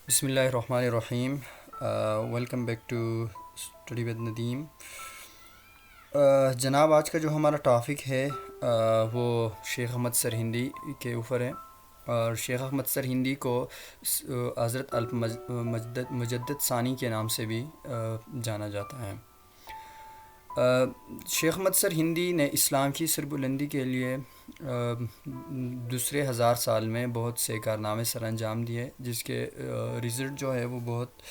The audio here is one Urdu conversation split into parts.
بسم اللہ الرحمن الرحیم. Welcome back to study with Nadeem. جناب آج کا جو ہمارا ٹاپک ہے وہ شیخ احمد سرہندی کے اوپر ہے. اور شیخ احمد سرہندی کو حضرت مجدد ثانی کے نام سے بھی جانا جاتا ہے. شیخ احمد سرہندی نے اسلام کی سربلندی کے لیے دوسرے ہزار سال میں بہت سے کارنامے سر انجام دیے، جس کے رزلٹ جو ہے وہ بہت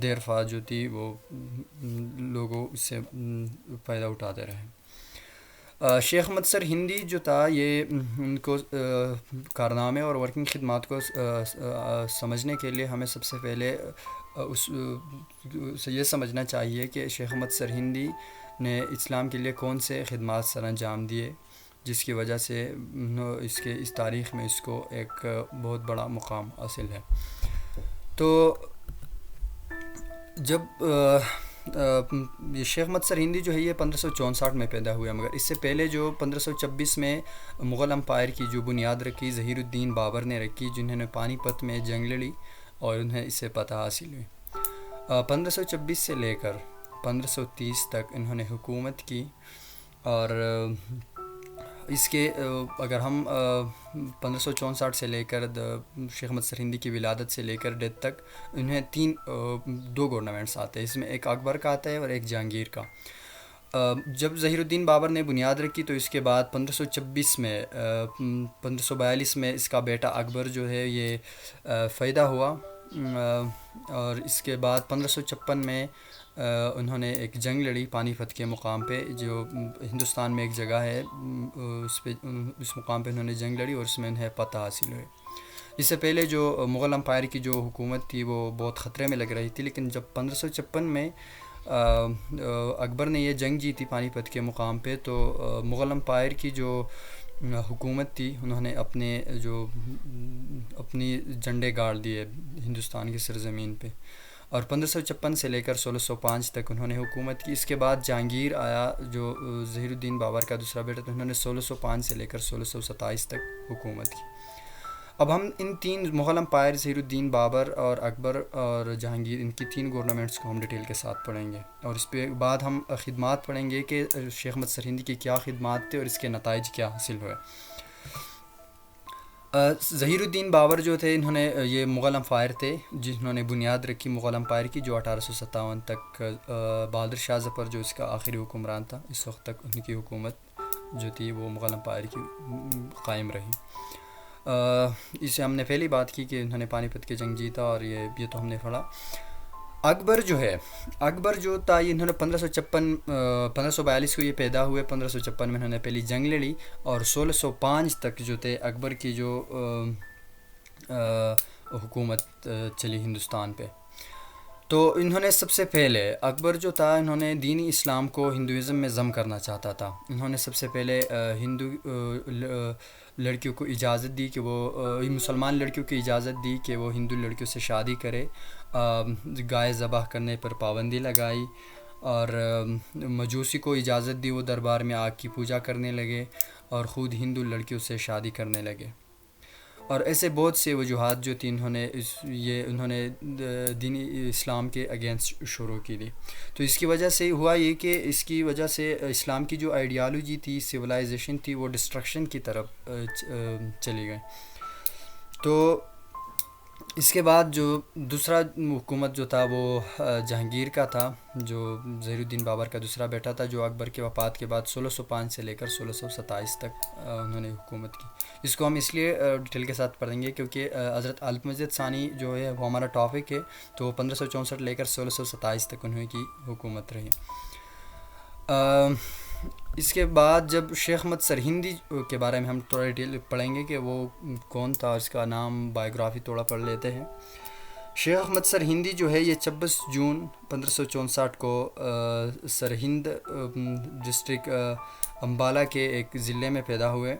دیر فا جو تھی وہ لوگوں اس سے فائدہ اٹھاتے رہے. شیخ احمد سرہندی جو تھا یہ ان کو کارنامے اور ورکنگ خدمات کو سمجھنے کے لیے ہمیں سب سے پہلے اس یہ سمجھنا چاہیے کہ شیخ احمد سرہندی نے اسلام کے لیے کون سے خدمات سر انجام دیے، جس کی وجہ سے اس تاریخ میں اس کو ایک بہت بڑا مقام حاصل ہے. تو جب یہ شیخ احمد سرہندی جو ہے یہ 1564 میں پیدا ہوئے، مگر اس سے پہلے جو 1526 میں مغل امپائر کی جو بنیاد رکھی ظہیر الدین بابر نے رکھی، جنہوں نے پانی پت میں جنگ لڑی اور انہیں اس سے فتح حاصل ہوئی. 1526 سے لے کر 1530 تک انہوں نے حکومت کی. اور اس کے اگر ہم 1564 سے لے کر شیخ احمد سرہندی کی ولادت سے لے کر ڈیتھ تک انہیں دو گورنمنٹس آتے ہیں. اس میں ایک اکبر کا آتا ہے اور ایک جہانگیر کا. جب ظہیر الدین بابر نے بنیاد رکھی تو اس کے بعد 1526 میں 1542 میں اس کا بیٹا اکبر جو ہے یہ فیدا ہوا. اور اس کے بعد 1556 میں انہوں نے ایک جنگ لڑی پانی پت کے مقام پہ، جو ہندوستان میں ایک جگہ ہے، اس مقام پہ انہوں نے جنگ لڑی اور اس میں انہیں فتح حاصل ہوئے. اس سے پہلے جو مغل امپائر کی جو حکومت تھی وہ بہت خطرے میں لگ رہی تھی، لیکن جب 1556 میں اکبر نے یہ جنگ جیتی پانی پت کے مقام پہ، تو مغل امپائر کی جو حکومت تھی انہوں نے اپنی جھنڈے گاڑ دیے ہندوستان کی سرزمین پہ. اور 1556 سے لے کر 1605 تک انہوں نے حکومت کی. اس کے بعد جہانگیر آیا جو ظہیر الدین بابر کا دوسرا بیٹا، تو انہوں نے 1605 سے لے کر 1627 تک حکومت کی. اب ہم ان تین مغل امپائر ظہیر الدین بابر اور اکبر اور جہانگیر، ان کی تین گورنمنٹس کو ہم ڈیٹیل کے ساتھ پڑھیں گے. اور اس پہ بعد ہم خدمات پڑھیں گے کہ شیخ احمد سرہندی کی کیا خدمات تھے اور اس کے نتائج کیا حاصل ہوئے. ظہیر الدین بابر جو تھے انہوں نے یہ مغل امپائر تھے جنہوں نے بنیاد رکھی مغل امپائر کی، جو 1857 تک بہادر شاہ ظفر جو اس کا آخری حکمران تھا، اس وقت تک ان کی حکومت جو تھی وہ مغل امپائر کی قائم رہی. اسے ہم نے پہلی بات کی کہ انہوں نے پانی پت کے جنگ جیتا، اور یہ تو ہم نے پڑھا. اکبر جو تھا انہوں نے 1542 کو یہ پیدا ہوئے. 1556 میں انہوں نے پہلی جنگ لڑی اور 1605 تک جو تھے اکبر کی جو حکومت چلی ہندوستان پہ. تو انہوں نے سب سے پہلے اکبر جو تھا انہوں نے دینی اسلام کو ہندوازم میں ضم کرنا چاہتا تھا. انہوں نے سب سے پہلے ہندو لڑکیوں کو اجازت دی کہ وہ مسلمان لڑکیوں کی اجازت دی کہ وہ ہندو لڑکیوں سے شادی کرے. گائے ذبح کرنے پر پابندی لگائی، اور مجوسی کو اجازت دی وہ دربار میں آگ کی پوجا کرنے لگے اور خود ہندو لڑکیوں سے شادی کرنے لگے. اور ایسے بہت سے وجوہات جو تھی انہوں نے دینی اسلام کے اگینسٹ شروع کی تھی. تو اس کی وجہ سے ہوا یہ کہ اس کی وجہ سے اسلام کی جو آئیڈیالوجی تھی، سویلائزیشن تھی، وہ ڈسٹرکشن کی طرف چلی گئی. تو اس کے بعد جو دوسرا حکومت جو تھا وہ جہانگیر کا تھا، جو ظہیر الدین بابر کا دوسرا بیٹا تھا، جو اکبر کے وفات کے بعد 1605 سے لے کر 1627 تک انہوں نے حکومت کی. اس کو ہم اس لیے ڈیٹیل کے ساتھ پڑھیں گے کیونکہ حضرت المجد ثانی جو ہے وہ ہمارا ٹاپک ہے. تو 1564 لے کر 1627 تک انہوں کی حکومت رہی. اس کے بعد جب شیخ احمد سرہندی کے بارے میں ہم تھوڑا ڈیٹیل پڑھیں گے کہ وہ کون تھا، اس کا نام بائیوگرافی تھوڑا پڑھ لیتے ہیں. شیخ احمد سرہندی جو ہے یہ 26 جون 1564 کو سرہند ڈسٹرکٹ امبالہ کے ایک ضلع میں پیدا ہوئے.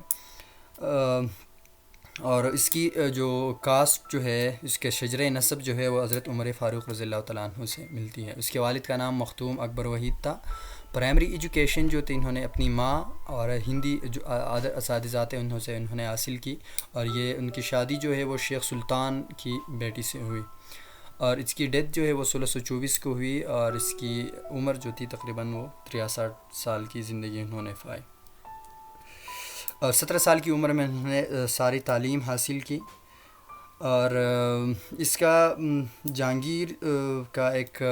اور اس کی جو کاسٹ جو ہے، اس کے شجرہ نسب جو ہے وہ حضرت عمر فاروق رضی اللہ تعالیٰ عنہ سے ملتی ہے. اس کے والد کا نام مختوم اکبر وحید تھا. پرائمری ایجوکیشن جو تھی انہوں نے اپنی ماں اور ہندی جو اساتذہ تھے انہوں نے حاصل کی، اور یہ ان کی شادی جو ہے وہ شیخ سلطان کی بیٹی سے ہوئی، اور اس کی ڈیتھ جو ہے وہ 1624 کو ہوئی، اور اس کی عمر جو تھی تقریباً وہ 63 سال کی زندگی انہوں نے پائی، اور 17 سال کی عمر میں انہوں نے ساری تعلیم حاصل کی، اور اس کا جہانگیر کا ایک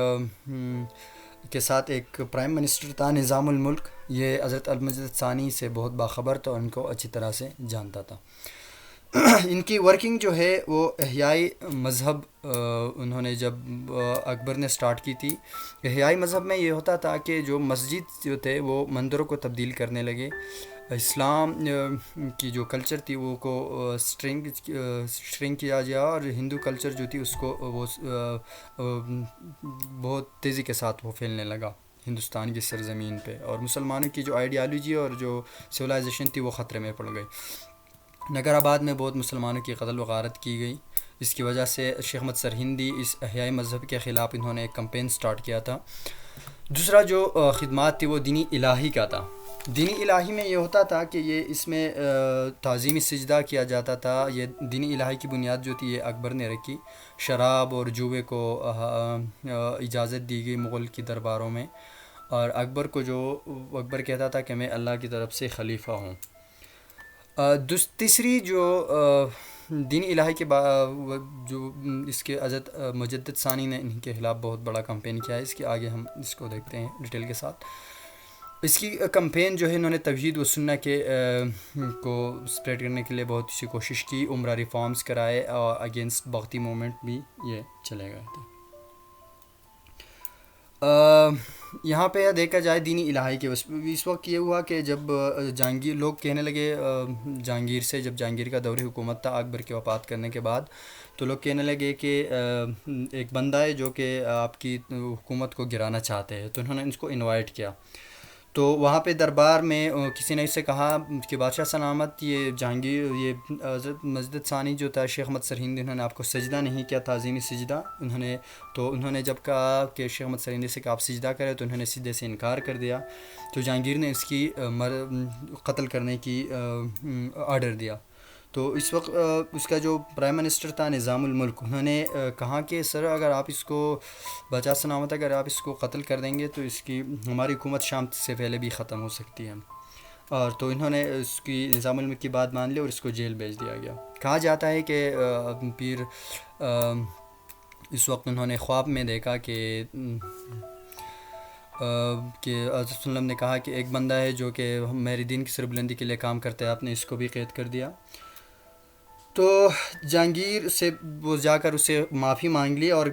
کے ساتھ ایک پرائم منسٹر تھا نظام الملک، یہ حضرت المجد ثانی سے بہت باخبر تھا اور ان کو اچھی طرح سے جانتا تھا۔ ان کی ورکنگ جو ہے وہ احیائی مذہب انہوں نے جب اکبر نے سٹارٹ کی تھی، احیائی مذہب میں یہ ہوتا تھا کہ جو مسجد جو تھے وہ مندروں کو تبدیل کرنے لگے، اسلام کی جو کلچر تھی وہ کو شرنک کیا گیا، اور ہندو کلچر جو تھی اس کو وہ بہت تیزی کے ساتھ وہ پھیلنے لگا ہندوستان کی سرزمین پہ، اور مسلمانوں کی جو آئیڈیالوجی اور جو سویلائزیشن تھی وہ خطرے میں پڑ گئی۔ نگر آباد میں بہت مسلمانوں کی قتل و غارت کی گئی، اس کی وجہ سے شیخ احمد سرہندی اس احیائی مذہب کے خلاف انہوں نے ایک کمپین سٹارٹ کیا تھا۔ دوسرا جو خدمات تھی وہ دینی الہی کا تھا۔ دینی الہی میں یہ ہوتا تھا کہ یہ اس میں تعظیمی سجدہ کیا جاتا تھا، یہ دینی الہی کی بنیاد جو تھی یہ اکبر نے رکھی، شراب اور جوے کو اجازت دی گئی مغل کی درباروں میں، اور اکبر کہتا تھا کہ میں اللہ کی طرف سے خلیفہ ہوں۔ تیسری جو دینی الہی کے جو اس کے حضرت مجدد ثانی نے ان کے خلاف بہت بڑا کمپین کیا ہے، اس کے آگے ہم اس کو دیکھتے ہیں ڈیٹیل کے ساتھ۔ اس کی کمپین جو ہے انہوں نے توحید و سنہ کے کو اسپریڈ کرنے کے لیے بہت سی کوشش کی، عمرہ ریفارمز کرائے، اور اگینسٹ بغتی موومنٹ بھی یہ چلے گئے تھے۔ یہاں پہ دیکھا جائے دینی الہی کے اس وقت یہ ہوا کہ جب جہانگیر لوگ کہنے لگے جہانگیر سے، جب جہانگیر کا دور حکومت تھا اکبر کے وفات کرنے کے بعد، تو لوگ کہنے لگے کہ ایک بندہ ہے جو کہ آپ کی حکومت کو گرانا چاہتے ہیں، تو انہوں نے اس کو انوائٹ کیا۔ تو وہاں پہ دربار میں کسی نے اس سے کہا کہ بادشاہ سلامت، یہ جہانگیر، یہ حضرت مجدد ثانی جو تھا شیخ احمد سرہندی، انہوں نے آپ کو سجدہ نہیں کیا، تعظیمی سجدہ انہوں نے جب کہا کہ شیخ احمد سرہندی سے کہ آپ سجدہ کریں، تو انہوں نے سجدے سے انکار کر دیا، تو جہانگیر نے اس کی قتل کرنے کی آرڈر دیا۔ تو اس وقت اس کا جو پرائم منسٹر تھا نظام الملک، انہوں نے کہا کہ سر اگر آپ اس کو بچا سلامت اگر آپ اس کو قتل کر دیں گے تو اس کی ہماری حکومت شام سے پہلے بھی ختم ہو سکتی ہے، اور تو انہوں نے اس کی نظام الملک کی بات مان لی اور اس کو جیل بھیج دیا گیا۔ کہا جاتا ہے کہ پیر اس وقت انہوں نے خواب میں دیکھا کہ حضرت صلی اللہ علیہ وسلم نے کہا کہ ایک بندہ ہے جو کہ میری دین کی سربلندی کے لیے کام کرتا ہے، آپ نے اس کو بھی قید کر دیا۔ تو جہانگیر سے وہ جا کر اسے معافی مانگ لی، اور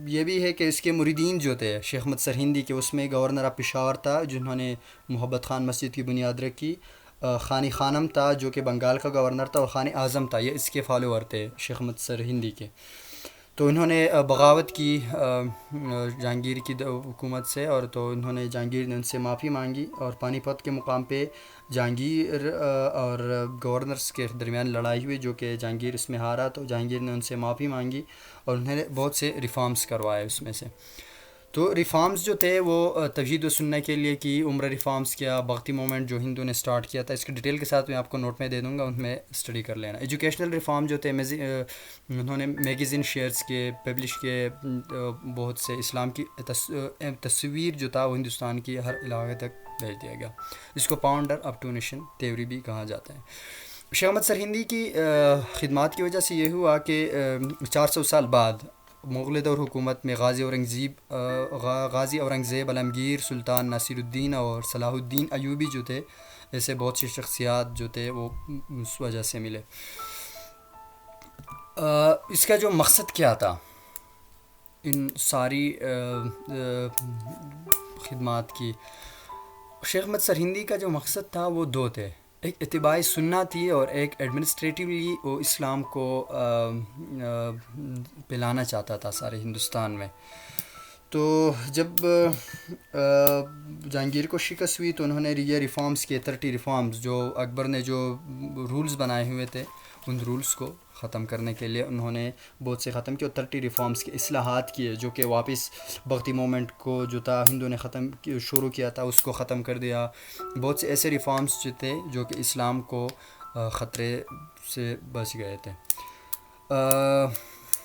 یہ بھی ہے کہ اس کے مریدین جو تھے شیخ احمد سرہندی کے، اس میں گورنر آف پشاور تھا جنہوں نے محبت خان مسجد کی بنیاد رکھی، خانی خانم تھا جو کہ بنگال کا گورنر تھا، اور خانی اعظم تھا، یہ اس کے فالوور تھے شیخ احمد سرہندی کے۔ تو انہوں نے بغاوت کی جہانگیر کی حکومت سے، اور تو انہوں نے جہانگیر نے ان سے معافی مانگی، اور پانی پت کے مقام پہ جہانگیر اور گورنرز کے درمیان لڑائی ہوئی جو کہ جہانگیر اس میں ہارا، تو جہانگیر نے ان سے معافی مانگی اور انہوں نے بہت سے ریفارمز کروائے اس میں سے۔ تو ریفارمز جو تھے وہ توحید و سنہ کے لیے کی، عمرہ ریفارمز کیا، بغتی موومنٹ جو ہندو نے سٹارٹ کیا تھا، اس کی ڈیٹیل کے ساتھ میں آپ کو نوٹ میں دے دوں گا، ان میں اسٹڈی کر لینا۔ ایجوکیشنل ریفارم جو تھے انہوں نے میگزین شیئرز کے پبلش کیے، بہت سے اسلام کی تصویر جو تھا وہ ہندوستان کی ہر علاقے تک بھیج دیا گیا، اس کو founder of two nation theory بھی کہا جاتا ہے۔ شیخ احمد سرہندی کی خدمات کی وجہ سے یہ ہوا کہ 400 سال بعد مغل دور حکومت میں غازی اورنگزیب، عالمگیر، سلطان ناصر الدین اور صلاح الدین ایوبی جو تھے، ایسے بہت سی شخصیات جو تھے وہ اس وجہ سے ملے۔ اس کا جو مقصد کیا تھا ان ساری خدمات کی، شیخ احمد سرہندی کا جو مقصد تھا وہ دو تھے، ایک اتباع سنہ تھی اور ایک ایڈمنسٹریٹیولی وہ اسلام کو پھیلانا چاہتا تھا سارے ہندوستان میں۔ تو جب جہانگیر کو شکست ہوئی تو انہوں نے یہ ریفارمز کیے، 30 ریفارمز جو اکبر نے جو رولز بنائے ہوئے تھے ان رولز کو ختم کرنے کے لیے انہوں نے بہت سے ختم کیے، اور 30 ریفارمز کے اصلاحات کیے جو کہ واپس بھکتی مومنٹ کو جو تھا ہندو نے شروع کیا تھا اس کو ختم کر دیا. بہت سے ایسے ریفارمز جو تھے جو کہ اسلام کو خطرے سے بچ گئے تھے.